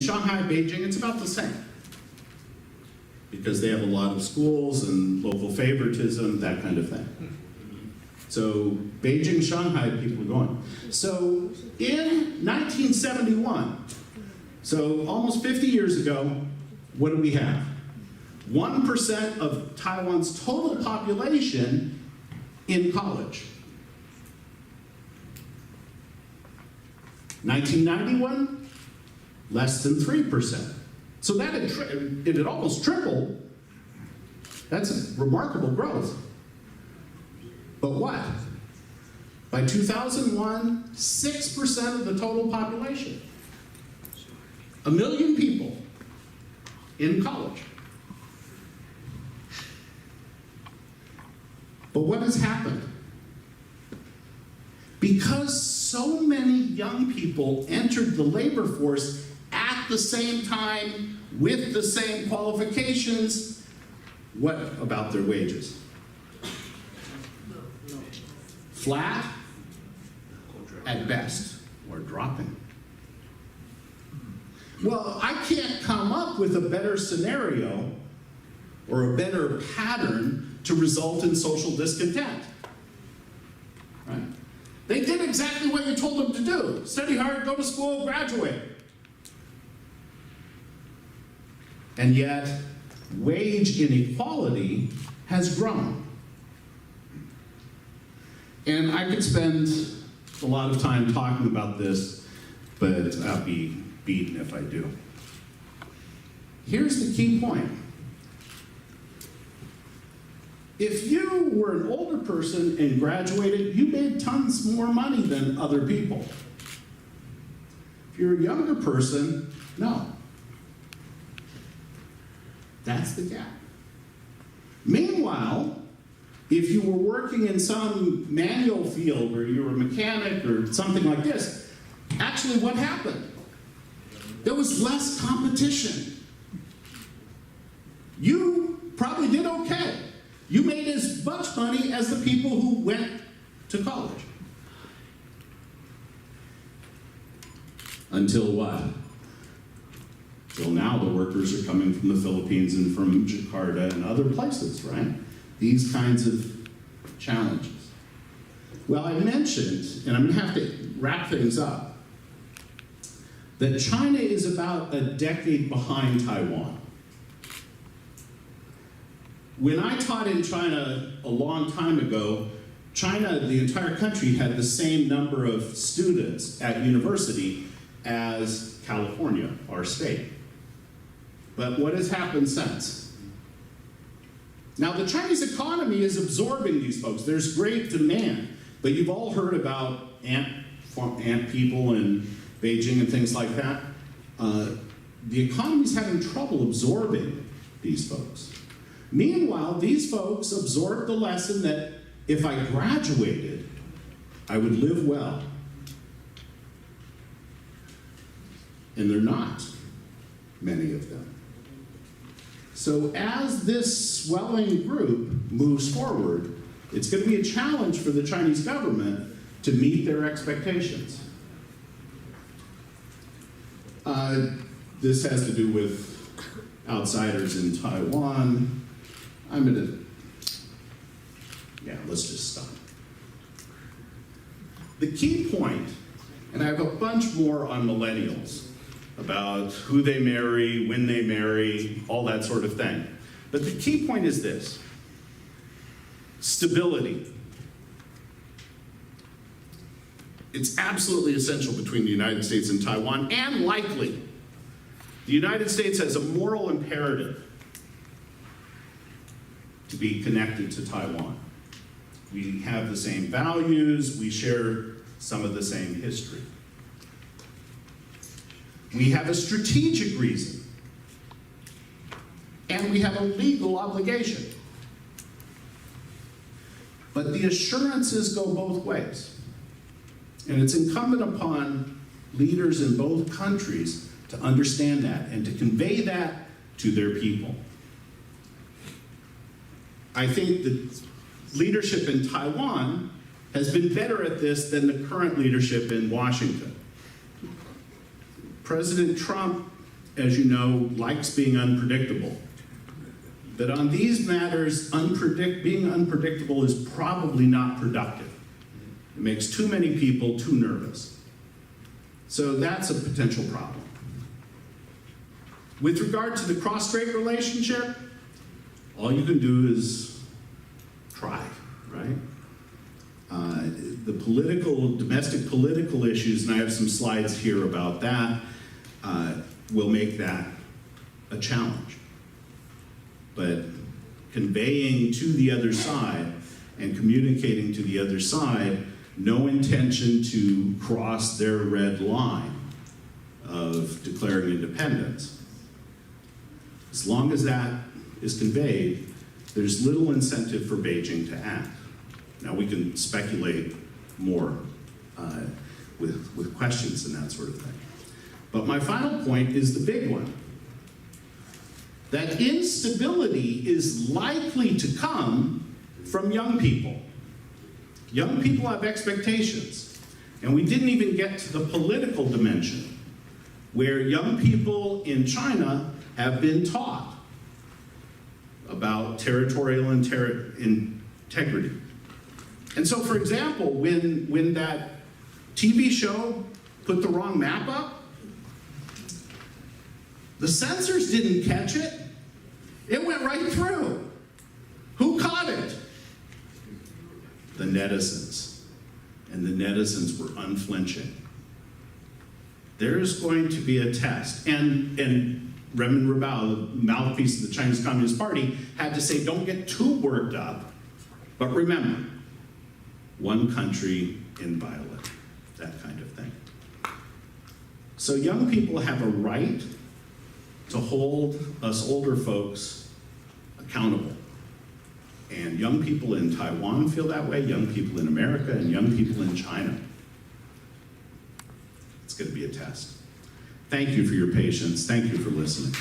Shanghai, Beijing, it's about the same. Because they have a lot of schools and local favoritism, that kind of thing. So Beijing, Shanghai, people are going. So in 1971, so almost 50 years ago, what do we have? 1% of Taiwan's total population in college. 1991, less than 3%. So that it had almost tripled. That's a remarkable growth. But what? By 2001, 6% of the total population. 1 million people in college. But what has happened? Because so many young people entered the labor force at the same time with the same qualifications, what about their wages? Flat at best, or dropping. Well, I can't come up with a better scenario or a better pattern to result in social discontent. Right? They did exactly what you told them to do. Study hard, go to school, graduate. And yet, wage inequality has grown. And I could spend a lot of time talking about this, but I'll be beaten if I do. Here's the key point. If you were an older person and graduated, you made tons more money than other people. If you're a younger person, no. That's the gap. Meanwhile, if you were working in some manual field or you were a mechanic or something like this, actually what happened? There was less competition. You probably did okay. You made as much money as the people who went to college. Until what? Till now the workers are coming from the Philippines and from Jakarta and other places, right? These kinds of challenges. Well, I mentioned, and I'm going to have to wrap things up, that China is about a decade behind Taiwan. When I taught in China a long time ago, China, the entire country, had the same number of students at university as California, our state. But what has happened since? Now, the Chinese economy is absorbing these folks. There's great demand, but you've all heard about ant people in Beijing and things like that. The economy's having trouble absorbing these folks. Meanwhile, these folks absorbed the lesson that if I graduated, I would live well. And they're not, many of them. So as this swelling group moves forward, it's going to be a challenge for the Chinese government to meet their expectations. This has to do with outsiders in Taiwan. Let's just stop. The key point, and I have a bunch more on millennials, about who they marry, when they marry, all that sort of thing. But the key point is this: stability. It's absolutely essential between the United States and Taiwan, and likely, the United States has a moral imperative to be connected to Taiwan. We have the same values, we share some of the same history. We have a strategic reason, and we have a legal obligation. But the assurances go both ways. And it's incumbent upon leaders in both countries to understand that and to convey that to their people. I think that leadership in Taiwan has been better at this than the current leadership in Washington. President Trump as you know, likes being unpredictable. But on these matters, being unpredictable is probably not productive. It makes too many people too nervous. So that's a potential problem. With regard to the cross-strait relationship, all you can do is try, right? The domestic political issues, and I have some slides here about that, will make that a challenge. But conveying to the other side and communicating to the other side no intention to cross their red line of declaring independence. As long as that is conveyed, there's little incentive for Beijing to act. Now we can speculate more with questions and that sort of thing. But my final point is the big one. That instability is likely to come from young people. Young people have expectations. And we didn't even get to the political dimension, where young people in China have been taught about territorial integrity. And so, for example, when that TV show put the wrong map up, the censors didn't catch it. It went right through. Who caught it? The netizens. And the netizens were unflinching. There's going to be a test. And Renmin Ribao, the mouthpiece of the Chinese Communist Party, had to say, don't get too worked up. But remember, one country, inviolate, that kind of thing. So young people have a right to hold us older folks accountable. And young people in Taiwan feel that way, young people in America, and young people in China. It's going to be a test. Thank you for your patience. Thank you for listening.